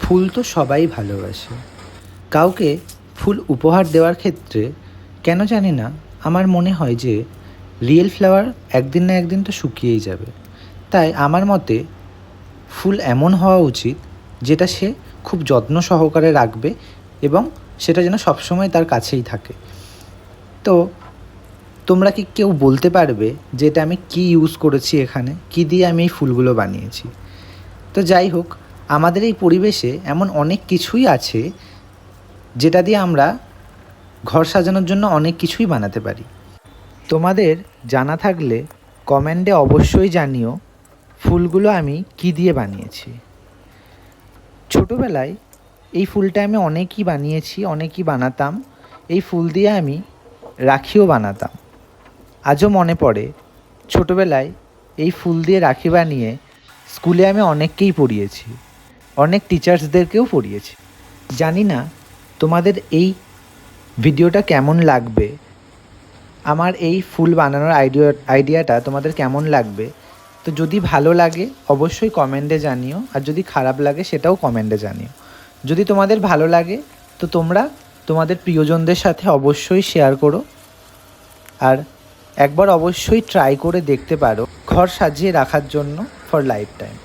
ফুল তো সবাই ভালোবাসে। কাউকে ফুল উপহার দেওয়ার ক্ষেত্রে কেন জানি না আমার মনে হয় যে রিয়েল ফ্লাওয়ার একদিন না একদিন তো শুকিয়েই যাবে। তাই আমার মতে ফুল এমন হওয়া উচিত যেটা সে খুব যত্ন সহকারে রাখবে এবং সেটা যেন সবসময় তার কাছেই থাকে। তো তোমরা কি কেউ বলতে পারবে যে এটা আমি কী ইউজ করেছি, এখানে কী দিয়ে আমি এই ফুলগুলো বানিয়েছি? তো যাই হোক, আমাদের এই পরিবেশে এমন অনেক কিছুই আছে যেটা দিয়ে আমরা ঘর সাজানোর জন্য অনেক কিছুই বানাতে পারি। তোমাদের জানা থাকলে কমেন্টে অবশ্যই জানিও ফুলগুলো আমি কী দিয়ে বানিয়েছি। ছোটোবেলায় এই ফুলটা আমি অনেকই বানিয়েছি, অনেকই বানাতাম। এই ফুল দিয়ে আমি রাখিও বানাতাম। আজও মনে পড়ে ছোটোবেলায় এই ফুল দিয়ে রাখি বানিয়ে স্কুলে আমি অনেককেই পড়িয়েছি, অনেক টিচার্সদেরকেও পড়িয়েছি। জানি না তোমাদের এই ভিডিওটা কেমন লাগবে, আমার এই ফুল বানানোর আইডিয়াটা তোমাদের কেমন লাগবে। তো যদি ভালো লাগে অবশ্যই কমেন্টে জানিও, আর যদি খারাপ লাগে সেটাও কমেন্টে জানিও। যদি তোমাদের ভালো লাগে তো তোমরা তোমাদের প্রিয়জনদের সাথে অবশ্যই শেয়ার করো, আর একবার অবশ্যই ট্রাই করে দেখতে পারো ঘর সাজিয়ে রাখার জন্য ফর লাইফ টাইম।